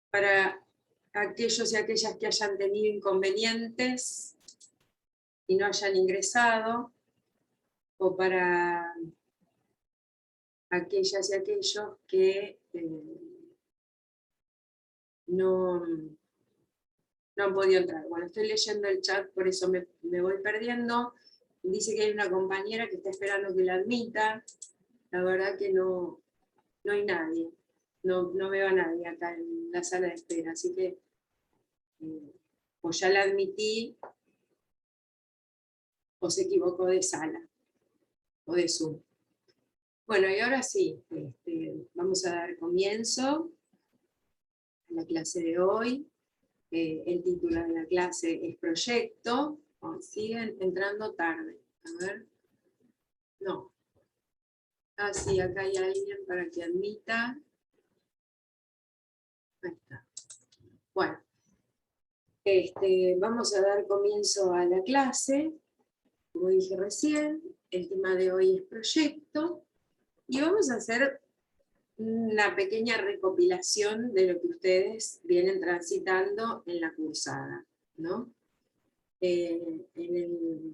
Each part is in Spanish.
Para aquellos y aquellas que hayan tenido inconvenientes y no hayan ingresado, o para aquellas y aquellos que no han podido entrar. Bueno, estoy leyendo el chat, por eso me voy perdiendo. Dice que hay una compañera que está esperando que la admita. La verdad que no hay nadie. No veo a nadie acá en la sala de espera, así que o ya la admití, o se equivocó de sala, o de Zoom. Bueno, y ahora sí, vamos a dar comienzo a la clase de hoy. El título de la clase es Proyecto. Oh, siguen entrando tarde. A ver. No. Ah, sí, acá hay alguien para que admita. Ahí está. Bueno. Vamos a dar comienzo a la clase. Como dije recién, el tema de hoy es proyecto. Y vamos a hacer una pequeña recopilación de lo que ustedes vienen transitando en la cursada, ¿no? En el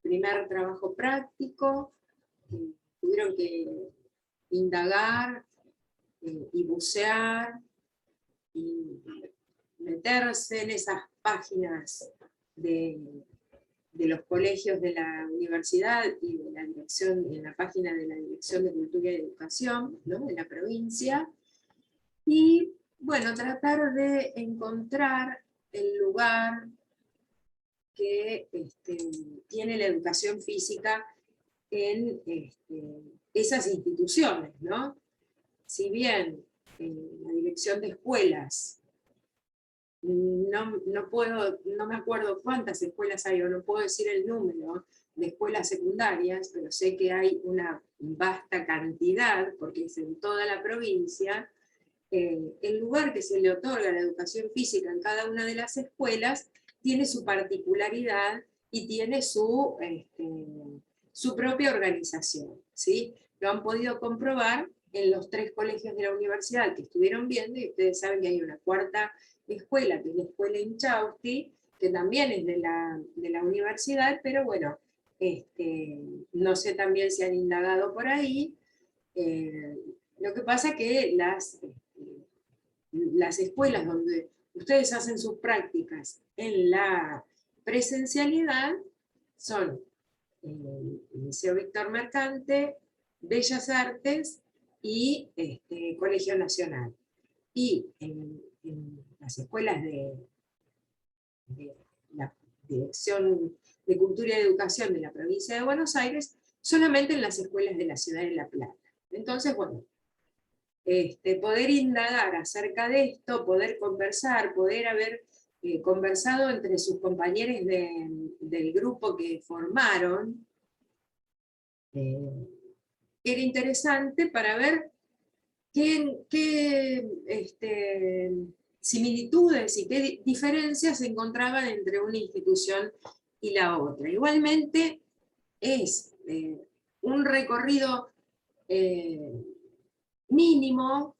primer trabajo práctico tuvieron que indagar y bucear y meterse en esas páginas de los colegios de la universidad y de la dirección, en la página de la Dirección de Cultura y Educación, ¿no?, de la provincia, y bueno, tratar de encontrar el lugar que tiene la educación física en esas instituciones, ¿no? Si bien la dirección de escuelas, no me acuerdo cuántas escuelas hay, o no puedo decir el número de escuelas secundarias, pero sé que hay una vasta cantidad, porque es en toda la provincia. El lugar que se le otorga a la educación física en cada una de las escuelas tiene su particularidad y tiene su propia organización, ¿sí? Lo han podido comprobar en los 3 colegios de la universidad que estuvieron viendo, y ustedes saben que hay una cuarta escuela, que es la escuela Inchausti, que también es de la universidad, pero bueno, no sé también si han indagado por ahí. Lo que pasa es que las escuelas donde ustedes hacen sus prácticas en la presencialidad son el Liceo Víctor Mercante, Bellas Artes y Colegio Nacional. Y en las escuelas de la Dirección de Cultura y Educación de la provincia de Buenos Aires, solamente en las escuelas de la ciudad de La Plata. Entonces, bueno, poder indagar acerca de esto, poder conversar, poder haber conversado entre sus compañeros del grupo que formaron, era interesante para ver qué similitudes y qué diferencias se encontraban entre una institución y la otra. Igualmente es un recorrido mínimo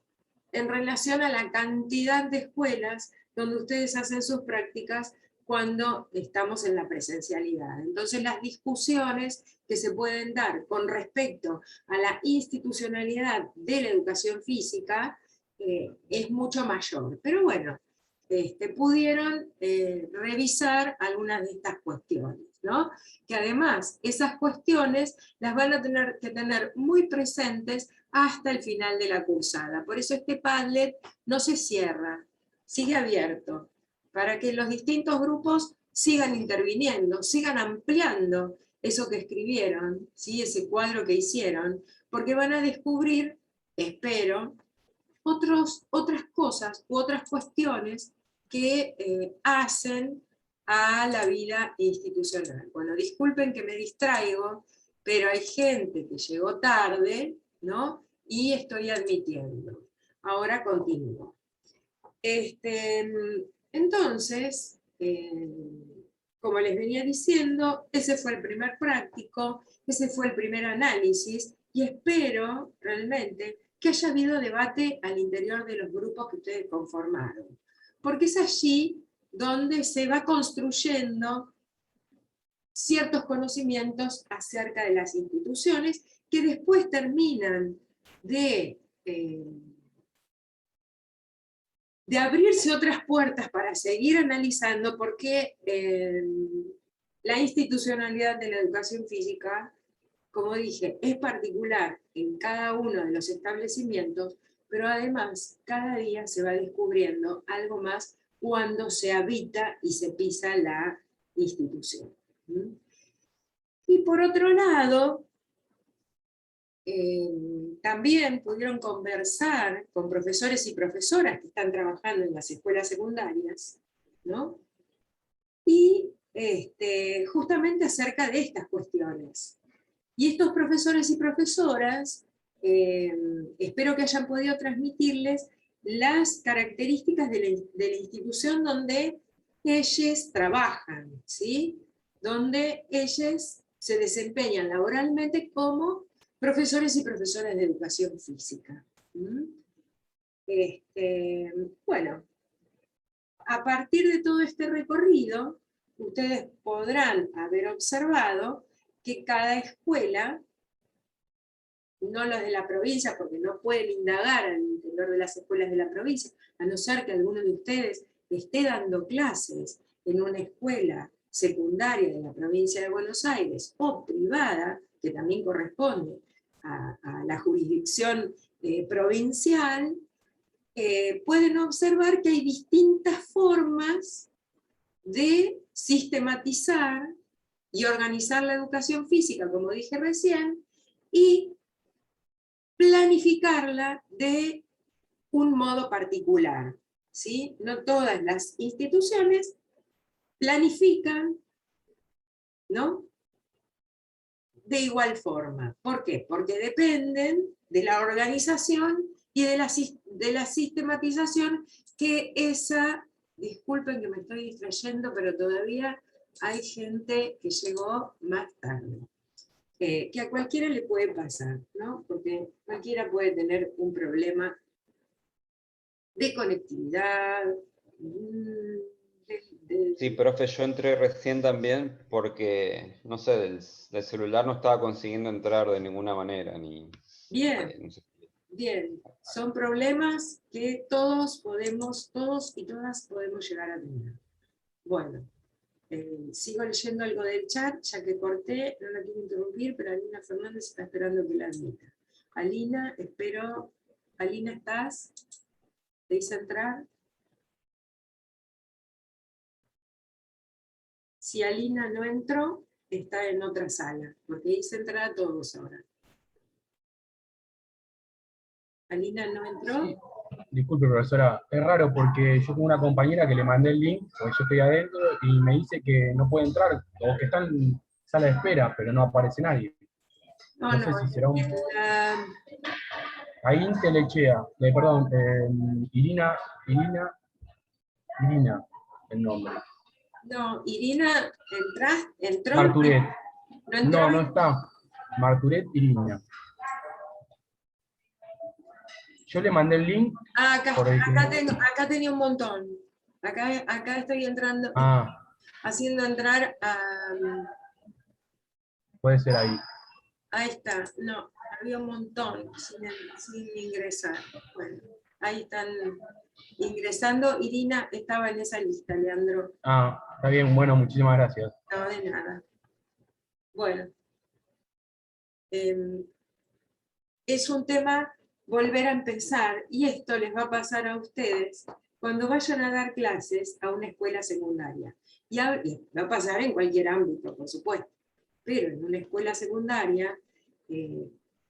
en relación a la cantidad de escuelas donde ustedes hacen sus prácticas cuando estamos en la presencialidad. Entonces las discusiones que se pueden dar con respecto a la institucionalidad de la educación física es mucho mayor. Pero bueno, pudieron revisar algunas de estas cuestiones, ¿no? Que además esas cuestiones las van a tener que tener muy presentes hasta el final de la cursada. Por eso este Padlet no se cierra, sigue abierto, para que los distintos grupos sigan interviniendo, sigan ampliando eso que escribieron, ¿sí?, ese cuadro que hicieron, porque van a descubrir, espero, otras cosas u otras cuestiones que hacen a la vida institucional. Bueno, disculpen que me distraigo, pero hay gente que llegó tarde, ¿no? Y estoy admitiendo. Ahora continúo. Entonces, como les venía diciendo, ese fue el primer práctico, ese fue el primer análisis, y espero realmente que haya habido debate al interior de los grupos que ustedes conformaron. Porque es allí donde se va construyendo ciertos conocimientos acerca de las instituciones que después terminan de abrirse otras puertas para seguir analizando por qué la institucionalidad de la educación física, como dije, es particular en cada uno de los establecimientos, pero además cada día se va descubriendo algo más cuando se habita y se pisa la institución. Y por otro lado, también pudieron conversar con profesores y profesoras que están trabajando en las escuelas secundarias, ¿no? Y justamente acerca de estas cuestiones. Y estos profesores y profesoras, espero que hayan podido transmitirles las características de la institución donde ellos trabajan, ¿sí? Donde ellos se desempeñan laboralmente como profesores y profesoras de educación física. Bueno, a partir de todo este recorrido, ustedes podrán haber observado que cada escuela, no las de la provincia, porque no pueden indagar al interior de las escuelas de la provincia, a no ser que alguno de ustedes esté dando clases en una escuela secundaria de la provincia de Buenos Aires o privada, que también corresponde a la jurisdicción provincial, pueden observar que hay distintas formas de sistematizar y organizar la educación física, como dije recién, y planificarla de un modo particular, ¿sí? No todas las instituciones planifican, ¿no?, de igual forma. ¿Por qué? Porque dependen de la organización y de la sistematización que esa, disculpen que me estoy distrayendo, pero todavía hay gente que llegó más tarde. Que a cualquiera le puede pasar, ¿no? Porque cualquiera puede tener un problema de conectividad. Sí, profe, yo entré recién también porque, no sé, del celular no estaba consiguiendo entrar de ninguna manera. Bien, No sé. bien. Son problemas que todos y todas podemos llegar a tener. Bueno. Sigo leyendo algo del chat, ya que corté, no la quiero interrumpir, pero Alina Fernández está esperando que la admita. Alina, espero. Alina, ¿estás? ¿Te hice entrar? Si Alina no entró, está en otra sala, porque hice entrar a todos ahora. ¿Alina no entró? Sí. Disculpe, profesora, es raro porque yo tengo una compañera que le mandé el link, porque yo estoy adentro, y me dice que no puede entrar, o que está en sala de espera, pero no aparece nadie. No, No sé si será un... la, Ahí Telechea, perdón, Irina, el nombre. no, Irina, ¿entró? Marturet. ¿No entró? No, no está. Marturet, Irina. Yo le mandé el link. Acá tenía un montón. Acá estoy entrando, haciendo entrar a... Puede ser ahí. Ahí está, no, había un montón sin ingresar. Bueno, ahí están ingresando. Irina estaba en esa lista, Leandro. Está bien, bueno, muchísimas gracias. No, de nada. Bueno. Es un tema volver a empezar, y esto les va a pasar a ustedes cuando vayan a dar clases a una escuela secundaria. Y va a pasar en cualquier ámbito, por supuesto, pero en una escuela secundaria,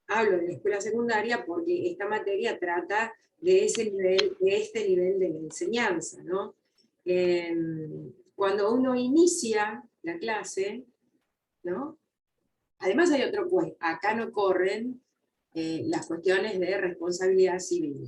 hablo de la escuela secundaria porque esta materia trata de este nivel de enseñanza, ¿no? Cuando uno inicia la clase, ¿no? Además hay otro pues, acá no corren las cuestiones de responsabilidad civil,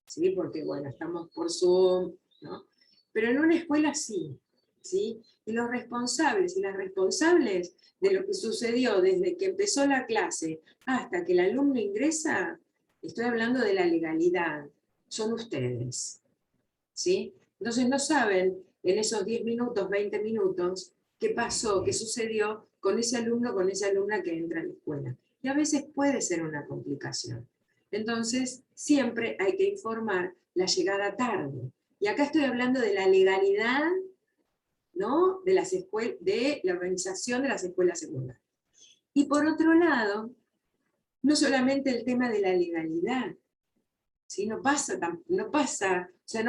¿sí? Porque bueno, estamos por Zoom, ¿no? Pero en una escuela sí, ¿sí? Y los responsables y las responsables de lo que sucedió desde que empezó la clase hasta que el alumno ingresa, estoy hablando de la legalidad, son ustedes, ¿sí? Entonces no saben en esos 10 minutos, 20 minutos, qué pasó, qué sucedió con ese alumno, con esa alumna que entra a la escuela. Y a veces puede ser una complicación. Entonces, siempre hay que informar la llegada tarde. Y acá estoy hablando de la legalidad, ¿no?, de la organización de las escuelas secundarias. Y por otro lado, no solamente el tema de la legalidad, ¿sí? no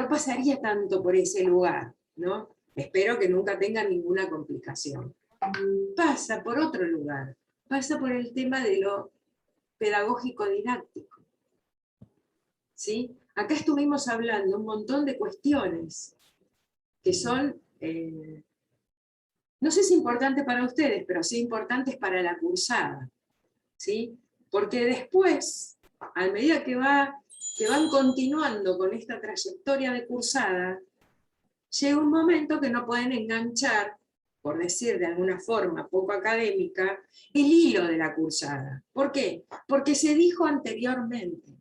pasaría tanto por ese lugar, ¿no? Espero que nunca tengan ninguna complicación. Pasa por otro lugar, pasa por el tema de lo pedagógico didáctico, ¿sí? Acá estuvimos hablando un montón de cuestiones que son, no sé si importantes para ustedes, pero sí importantes para la cursada, ¿sí? Porque después, a medida que van continuando con esta trayectoria de cursada, llega un momento que no pueden enganchar, por decir de alguna forma poco académica, el hilo de la cursada. ¿Por qué? Porque se dijo anteriormente,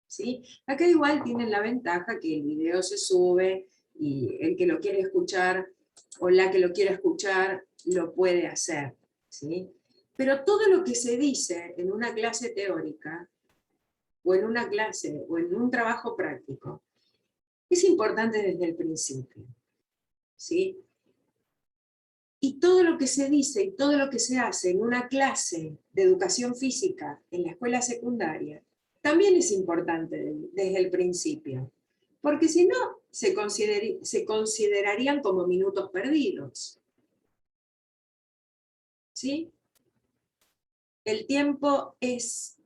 ¿sí? Acá igual tienen la ventaja que el video se sube y el que lo quiere escuchar o la que lo quiera escuchar lo puede hacer, ¿sí? Pero todo lo que se dice en una clase teórica o en una clase o en un trabajo práctico es importante desde el principio, ¿sí? Y todo lo que se dice y todo lo que se hace en una clase de educación física en la escuela secundaria también es importante desde el principio, porque si no, se considerarían como minutos perdidos, ¿sí? El tiempo es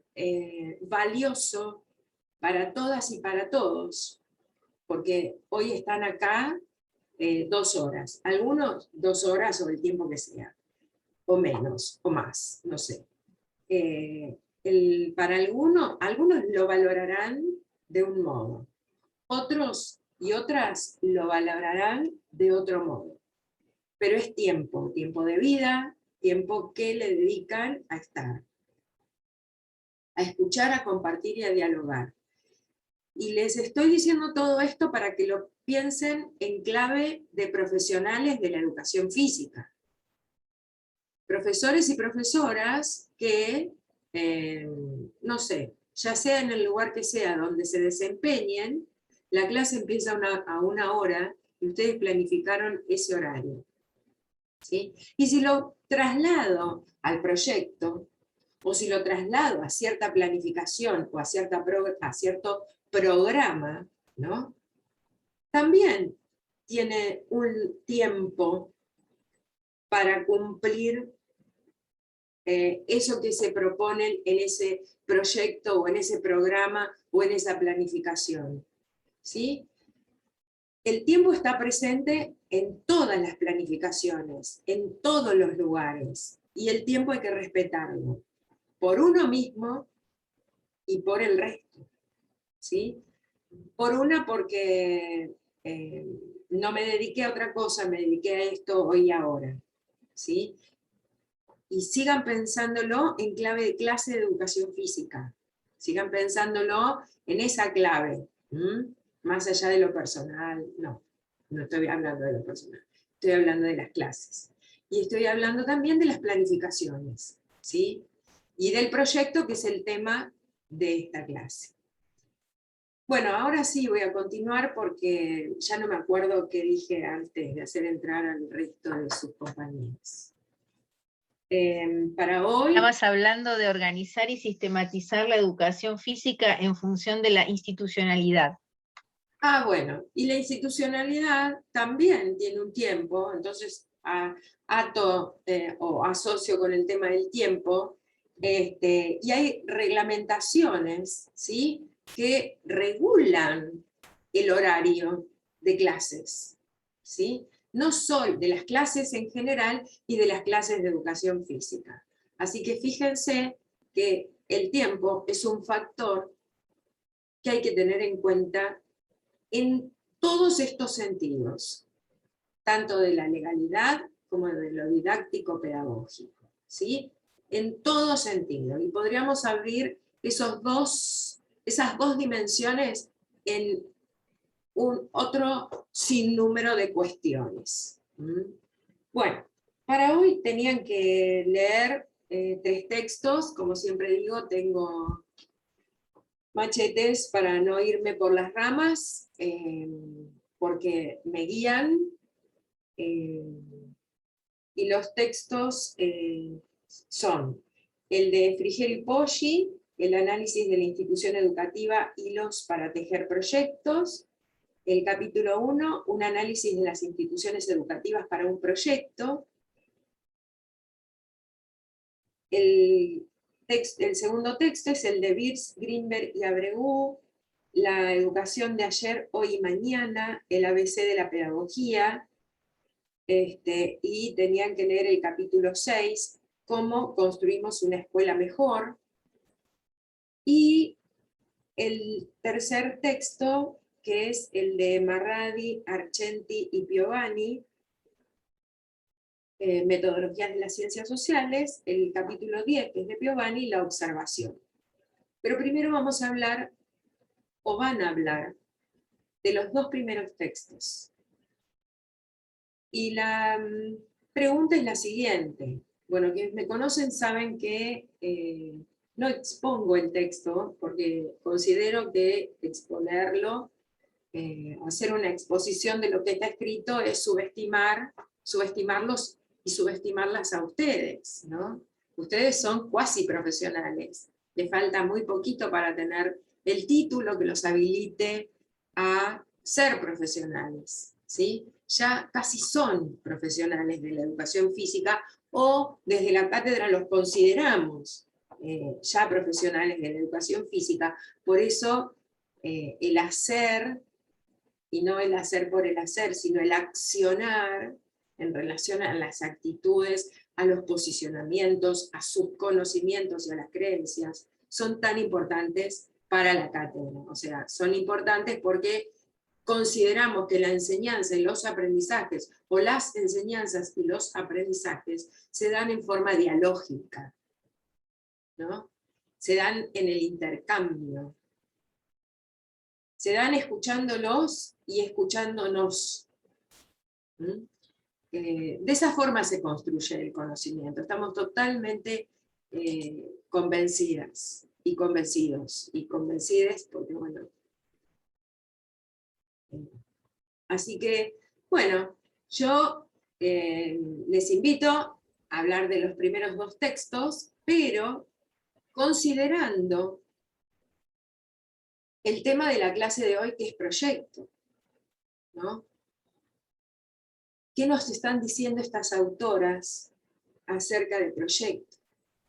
valioso para todas y para todos, porque hoy están acá 2 horas, algunos 2 horas o el tiempo que sea, o menos, o más, no sé. Para algunos lo valorarán de un modo, otros y otras lo valorarán de otro modo, pero es tiempo de vida, tiempo que le dedican a estar, a escuchar, a compartir y a dialogar. Y les estoy diciendo todo esto para que lo piensen en clave de profesionales de la educación física. Profesores y profesoras que, no sé, ya sea en el lugar que sea donde se desempeñen, la clase empieza a 1 hora y ustedes planificaron ese horario, ¿sí? Y si lo traslado al proyecto, o si lo traslado a cierta planificación o a cierto programa, ¿no?, también tiene un tiempo para cumplir eso que se proponen en ese proyecto o en ese programa o en esa planificación, ¿sí? El tiempo está presente en todas las planificaciones, en todos los lugares, y el tiempo hay que respetarlo, por uno mismo y por el resto, ¿sí? Por una porque no me dediqué a otra cosa, me dediqué a esto hoy y ahora, ¿sí? Y sigan pensándolo en clave de clase de educación física, sigan pensándolo en esa clave, más allá de lo personal, no estoy hablando de lo personal, estoy hablando de las clases. Y estoy hablando también de las planificaciones, ¿sí? Y del proyecto, que es el tema de esta clase. Bueno, ahora sí voy a continuar porque ya no me acuerdo qué dije antes de hacer entrar al resto de sus compañeros. Para hoy... Estabas hablando de organizar y sistematizar la educación física en función de la institucionalidad. Bueno, y la institucionalidad también tiene un tiempo, entonces o asocio con el tema del tiempo, y hay reglamentaciones, ¿sí?, que regulan el horario de clases, ¿sí? No solo de las clases en general y de las clases de educación física. Así que fíjense que el tiempo es un factor que hay que tener en cuenta en todos estos sentidos, tanto de la legalidad como de lo didáctico pedagógico, ¿sí? En todo sentido. Y podríamos abrir esas dos dimensiones en un otro sinnúmero de cuestiones. Bueno, para hoy tenían que leer 3 textos, como siempre digo, tengo machetes para no irme por las ramas, porque me guían, y los textos son el de Frigeri Poggi, el análisis de la institución educativa, hilos para tejer proyectos; el capítulo 1, un análisis de las instituciones educativas para un proyecto; el segundo texto es el de Birz, Greenberg y Abreu, la educación de ayer, hoy y mañana, el ABC de la pedagogía, y tenían que leer el capítulo 6, cómo construimos una escuela mejor. Y el tercer texto, que es el de Marradi, Argenti y Piovani, metodologías de las ciencias sociales, el capítulo 10, que es de Piovani, la observación. Pero primero vamos a hablar, o van a hablar, de los 2 primeros textos. Y la pregunta es la siguiente. Bueno, quienes me conocen saben que no expongo el texto, porque considero que exponerlo, hacer una exposición de lo que está escrito, es subestimarlos y subestimarlas a ustedes, ¿no? Ustedes son cuasi profesionales. Les falta muy poquito para tener el título que los habilite a ser profesionales, ¿sí? Ya casi son profesionales de la educación física, o desde la cátedra los consideramos ya profesionales de la educación física. Por eso el hacer, y no el hacer por el hacer, sino el accionar en relación a las actitudes, a los posicionamientos, a sus conocimientos y a las creencias, son tan importantes para la cátedra. O sea, son importantes porque consideramos que la enseñanza y los aprendizajes, o las enseñanzas y los aprendizajes, se dan en forma dialógica, ¿no? Se dan en el intercambio. Se dan escuchándolos y escuchándonos. De esa forma se construye el conocimiento. Estamos totalmente convencidas y convencidos, y convencides porque, bueno. Así que, bueno, yo les invito a hablar de los primeros 2 textos, pero considerando el tema de la clase de hoy, que es proyecto, ¿no? ¿Qué nos están diciendo estas autoras acerca del proyecto?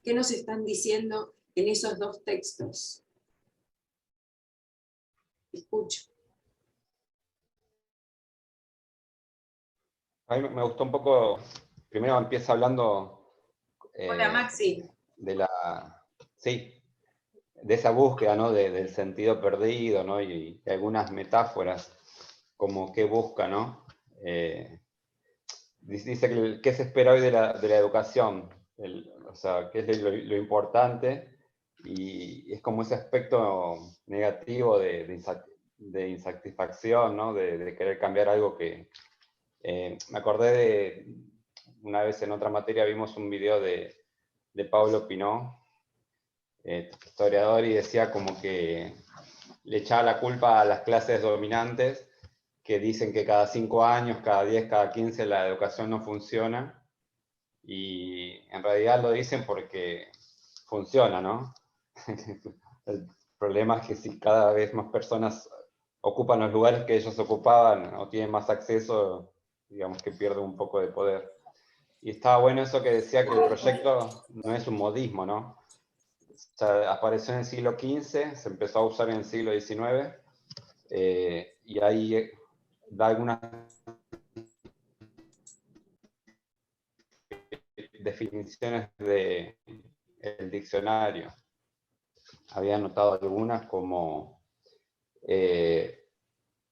¿Qué nos están diciendo en esos 2 textos? Escucho. A mí me gustó un poco, primero empieza hablando Hola, Maxi. Sí, de esa búsqueda, ¿no? Del sentido perdido, ¿no? Y algunas metáforas, como qué busca, ¿no? Dice que qué se espera hoy de la educación, o sea, qué es lo importante, y es como ese aspecto negativo de insatisfacción, ¿no? De querer cambiar algo que... me acordé de, una vez en otra materia vimos un video de Pablo Pinó, historiador, y decía como que le echaba la culpa a las clases dominantes, que dicen que cada 5 años, cada 10, cada 15 la educación no funciona, y en realidad lo dicen porque funciona, ¿no? El problema es que si cada vez más personas ocupan los lugares que ellos ocupaban o tienen más acceso, digamos que pierde un poco de poder. Y estaba bueno eso que decía, que el proyecto no es un modismo, ¿no? O sea, apareció en el siglo XV, se empezó a usar en el siglo XIX, y ahí da algunas definiciones del diccionario. Había anotado algunas como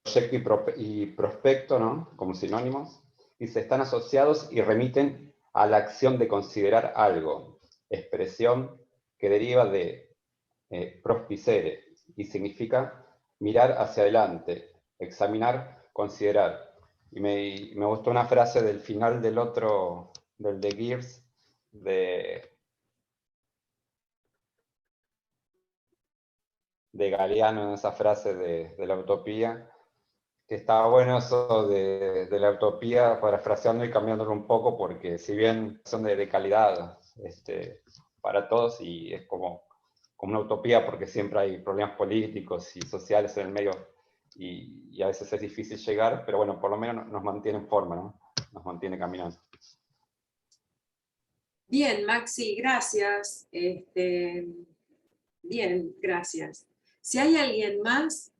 proyecto y prospecto, ¿no? Como sinónimos, y se están asociados y remiten a la acción de considerar algo, expresión que deriva de prospicere, y significa mirar hacia adelante, examinar, considerar. Y me gustó una frase del final del de Gears, de Galeano, en esa frase de la utopía, que está bueno eso de la utopía, parafraseando y cambiándolo un poco, porque si bien son de calidad para todos, y es como una utopía porque siempre hay problemas políticos y sociales en el medio, y a veces es difícil llegar, pero bueno, por lo menos nos mantiene en forma, ¿no? Nos mantiene caminando. Bien, Maxi, gracias. Bien, gracias. Si hay alguien más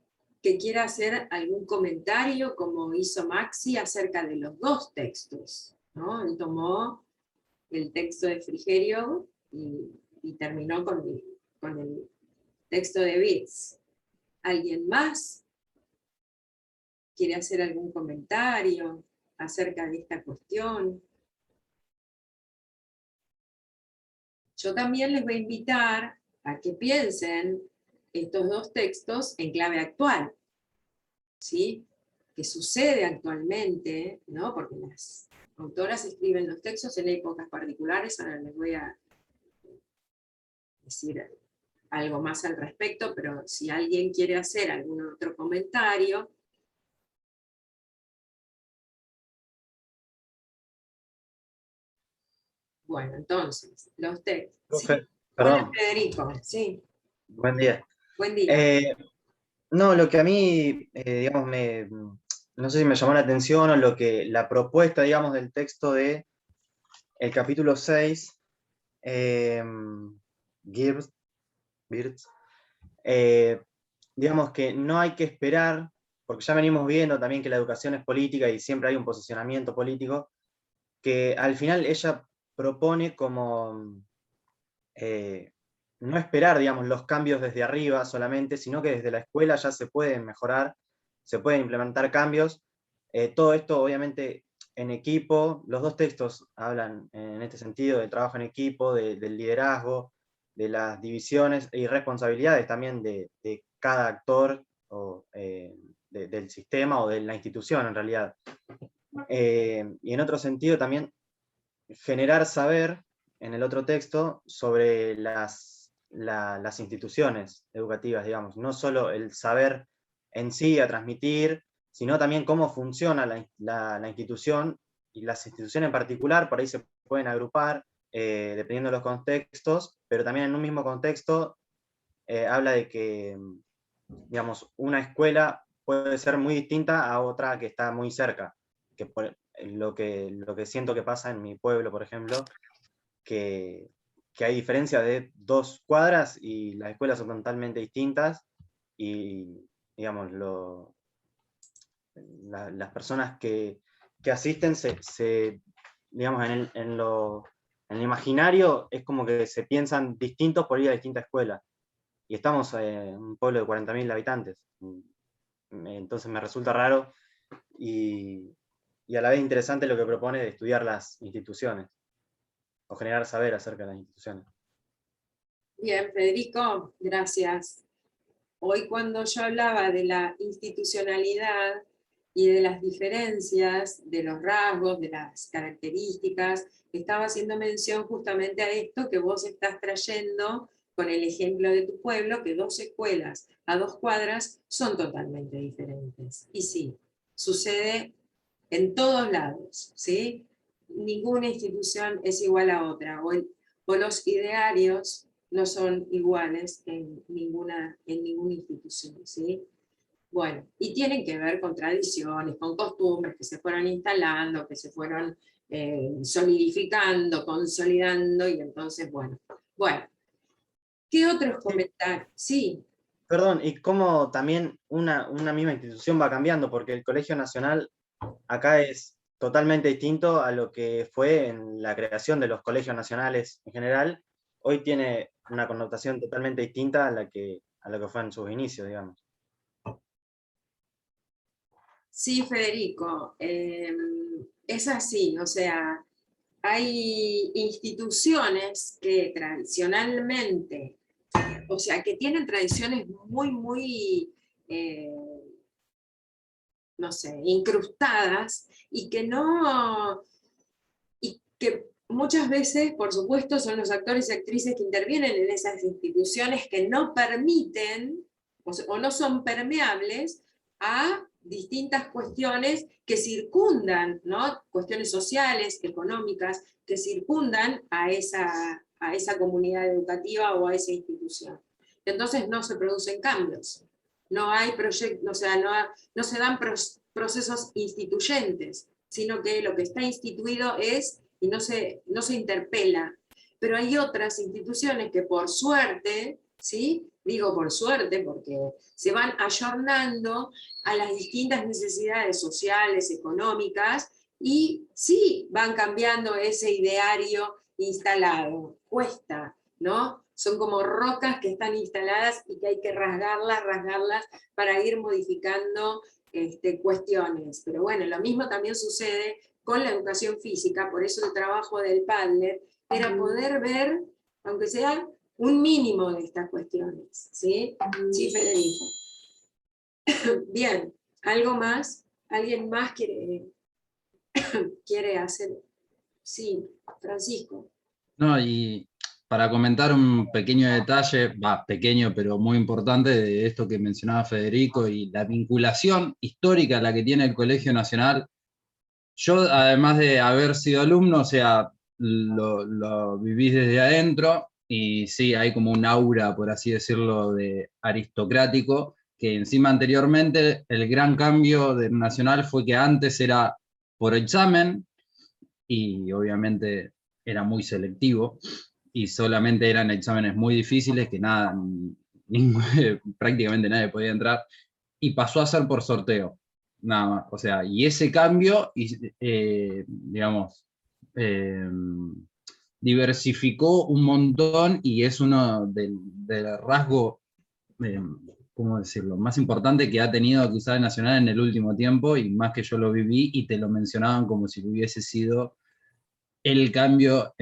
que quiera hacer algún comentario, como hizo Maxi, acerca de los dos textos, ¿no? Él tomó el texto de Frigerio y terminó con el texto de Bits. ¿Alguien más quiere hacer algún comentario acerca de esta cuestión? Yo también les voy a invitar a que piensen estos dos textos en clave actual, ¿sí? Que sucede actualmente, ¿no? Porque las autoras escriben los textos en épocas particulares. Ahora les voy a decir algo más al respecto, pero si alguien quiere hacer algún otro comentario. Bueno, entonces, los textos. Profe, ¿Sí? perdón. Hola, Federico, sí. Buen día. Buen día. No, lo que a mí, digamos, no sé si me llamó la atención o la propuesta, digamos, del texto de el capítulo 6, Birds, digamos que no hay que esperar, porque ya venimos viendo también que la educación es política y siempre hay un posicionamiento político, que al final ella propone como no esperar, digamos, los cambios desde arriba solamente, sino que desde la escuela ya se pueden mejorar, se pueden implementar cambios. Todo esto, obviamente, en equipo. Los dos textos hablan en este sentido del trabajo en equipo, del liderazgo, de las divisiones y responsabilidades también de cada actor del sistema o de la institución, en realidad. Y en otro sentido también generar saber en el otro texto sobre las instituciones educativas, digamos, no solo el saber en sí a transmitir, sino también cómo funciona la institución, y las instituciones en particular, por ahí se pueden agrupar dependiendo de los contextos, pero también en un mismo contexto habla de que, digamos, una escuela puede ser muy distinta a otra que está muy cerca, que lo que siento que pasa en mi pueblo, por ejemplo, que hay diferencia de 2 cuadras y las escuelas son totalmente distintas, y digamos, las personas que asisten digamos, en el imaginario es como que se piensan distintos por ir a distintas escuelas. Y estamos en un pueblo de 40.000 habitantes. Entonces me resulta raro y a la vez interesante lo que propone de estudiar las instituciones, o generar saber acerca de las instituciones. Bien, Federico, gracias. Hoy cuando yo hablaba de la institucionalidad y de las diferencias, de los rasgos, de las características, estaba haciendo mención justamente a esto que vos estás trayendo con el ejemplo de tu pueblo, que 2 escuelas a 2 cuadras son totalmente diferentes. Y sí, sucede en todos lados, ¿sí? Ninguna institución es igual a otra, o los idearios no son iguales en ninguna institución, ¿sí? Bueno, y tienen que ver con tradiciones, con costumbres que se fueron instalando, que se fueron solidificando, consolidando, y entonces, bueno. ¿Qué otros comentarios? Sí. Perdón, y cómo también una misma institución va cambiando, porque el Colegio Nacional acá es totalmente distinto a lo que fue en la creación de los colegios nacionales en general. Hoy tiene una connotación totalmente distinta a lo que fue en sus inicios, digamos. Sí, Federico, es así, o sea, hay instituciones que tradicionalmente o sea, que tienen tradiciones muy, muy, no sé, incrustadas, y que no, y que muchas veces, por supuesto, son los actores y actrices que intervienen en esas instituciones que no permiten, o no son permeables a distintas cuestiones que circundan, ¿no? Cuestiones sociales, económicas, que circundan a esa comunidad educativa o a esa institución. Entonces no se producen cambios, no hay proyectos, o sea, no se dan procesos instituyentes, sino que lo que está instituido es, y no se interpela. Pero hay otras instituciones que por suerte, ¿sí? Digo por suerte porque se van ayornando a las distintas necesidades sociales, económicas, y sí van cambiando ese ideario instalado. Cuesta, ¿no? Son como rocas que están instaladas y que hay que rasgarlas para ir modificando cuestiones. Pero bueno, lo mismo también sucede con la educación física, por eso el trabajo del Padlet era poder ver, aunque sea un mínimo de estas cuestiones. ¿Sí? Sí, Federico. Bien, ¿algo más? ¿Alguien más quiere hacer? Sí, Francisco. No, y para comentar un pequeño detalle, pequeño pero muy importante, de esto que mencionaba Federico y la vinculación histórica a la que tiene el Colegio Nacional. Yo, además de haber sido alumno, o sea, lo viví desde adentro, y sí, hay como un aura, por así decirlo, de aristocrático, que encima anteriormente el gran cambio del Nacional fue que antes era por examen, y obviamente era muy selectivo, y solamente eran exámenes muy difíciles que nada, prácticamente nadie podía entrar, y pasó a ser por sorteo, nada más. O sea, y ese cambio, digamos, diversificó un montón, y es uno del rasgo, ¿cómo decirlo?, más importante que ha tenido quizá el Nacional en el último tiempo, y más que yo lo viví, y te lo mencionaban como si hubiese sido el cambio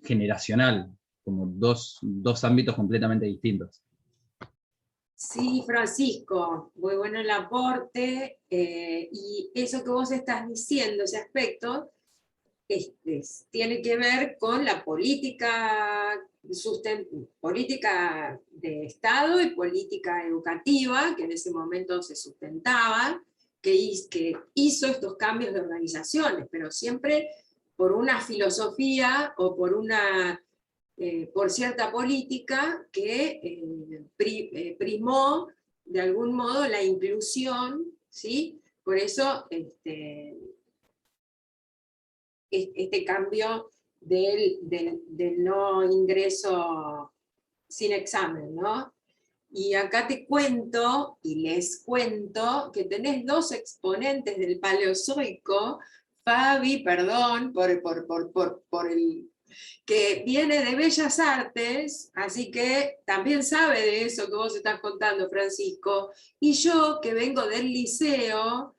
generacional, como dos ámbitos completamente distintos. Sí, Francisco, muy bueno el aporte, y eso que vos estás diciendo, ese aspecto, tiene que ver con la política de Estado y política educativa, que en ese momento se sustentaba, que hizo estos cambios de organizaciones, pero siempre por una filosofía o por cierta política que primó de algún modo la inclusión, ¿sí? Por eso este cambio del no ingreso sin examen, ¿no? Y acá te cuento, y les cuento, que tenés dos exponentes del Paleozoico, Fabi, perdón, por el que viene de Bellas Artes, así que también sabe de eso que vos estás contando, Francisco, y yo que vengo del liceo,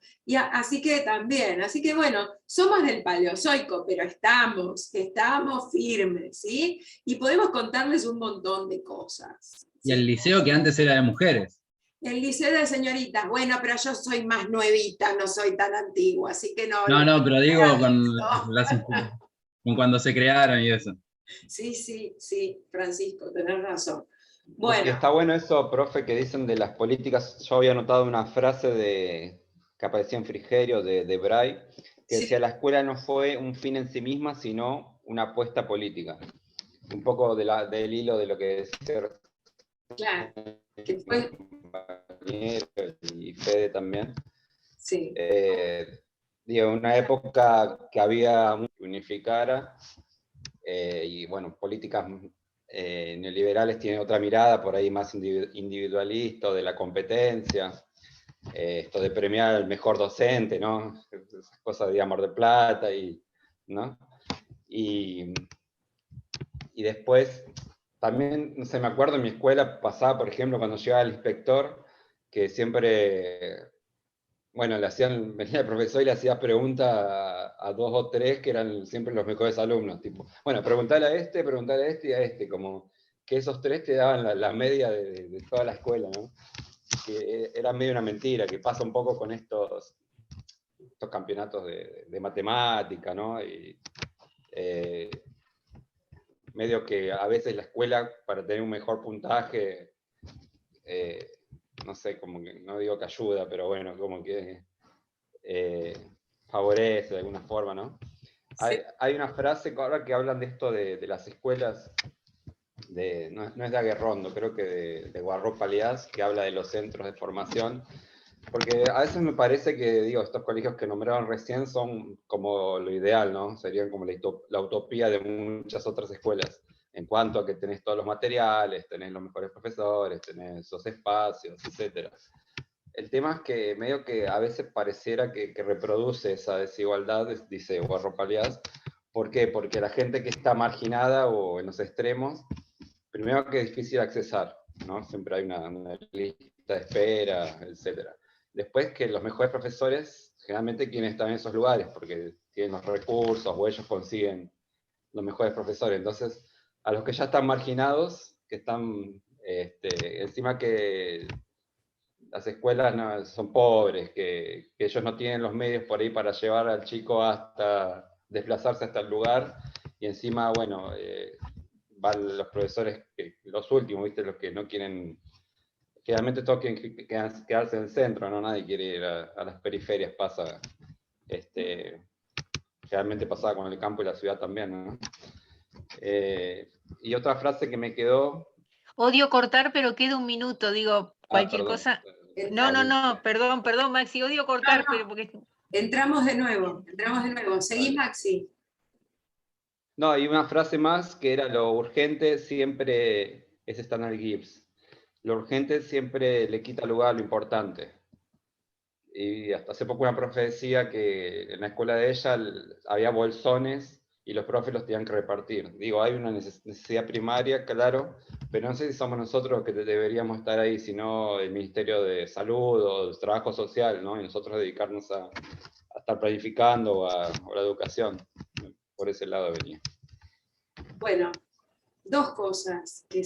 así que también, así que bueno, somos del Paleozoico, pero estamos firmes, ¿sí? Y podemos contarles un montón de cosas. Y el liceo que antes era de mujeres. El liceo de señoritas, bueno, pero yo soy más nuevita, no soy tan antigua, así que no. No, pero digo con cuando se crearon y eso. Sí, Francisco, tenés razón. Bueno. Y está bueno eso, profe, que dicen de las políticas. Yo había notado una frase que aparecía en Frigerio de Bray, que decía: la escuela no fue un fin en sí misma, sino una apuesta política. Un poco del hilo de lo que decía. Claro, que fue... y Fede también. Sí. Digo, una época que había unificara, y bueno, políticas neoliberales tienen otra mirada, por ahí más individualista, de la competencia, esto de premiar al mejor docente, ¿no? Esas cosas de Amor de Plata, ¿no? Y después, también, no sé, me acuerdo en mi escuela pasaba, por ejemplo, cuando llegaba el inspector, que siempre bueno, venía el profesor y le hacía preguntas a 2 o 3 que eran siempre los mejores alumnos, tipo, bueno, preguntale a este y a este, como que esos 3 te daban la media de toda la escuela, ¿no? Que era medio una mentira, que pasa un poco con estos campeonatos de matemática, ¿no? Y, medio que a veces la escuela, para tener un mejor puntaje, no sé, como que, no digo que ayuda, pero bueno, como que favorece de alguna forma, ¿no? Sí. Hay una frase ahora que hablan de esto de las escuelas, no es de Aguerrondo, creo que de Guarro Paliás, que habla de los centros de formación, porque a veces me parece que, digo, estos colegios que nombraron recién son como lo ideal, ¿no? Serían como la utopía de muchas otras escuelas, en cuanto a que tenés todos los materiales, tenés los mejores profesores, tenés esos espacios, etc. El tema es que medio que a veces pareciera que reproduce esa desigualdad, dice Guarro Paliás. ¿Por qué? Porque la gente que está marginada o en los extremos, primero que es difícil accesar, ¿no? Siempre hay una lista de espera, etc. Después que los mejores profesores generalmente quienes están en esos lugares, porque tienen los recursos o ellos consiguen los mejores profesores. Entonces, a los que ya están marginados, que están, encima que las escuelas son pobres, que ellos no tienen los medios por ahí para llevar al chico hasta desplazarse hasta el lugar, y encima, bueno, van los profesores, los últimos, ¿viste? Los que no quieren, generalmente todos quieren quedarse en el centro, ¿no? Nadie quiere ir a las periferias, pasa, generalmente pasaba con el campo y la ciudad también, ¿no? Y otra frase que me quedó... Odio cortar, pero queda un minuto, digo, cualquier perdón. cosa. No, perdón, Maxi, odio cortar, pero porque... Entramos de nuevo. Seguí, Maxi. No, hay una frase más que era: lo urgente siempre es Stanley Gibbs. Lo urgente siempre le quita lugar a lo importante. Y hasta hace poco una profe decía que en la escuela de ella había bolsones y los profes los tenían que repartir. Digo, hay una necesidad primaria, claro, pero no sé si somos nosotros que deberíamos estar ahí, sino el Ministerio de Salud o de Trabajo Social, ¿no? Y nosotros dedicarnos a estar planificando o a la educación. Por ese lado venía. Bueno, dos cosas que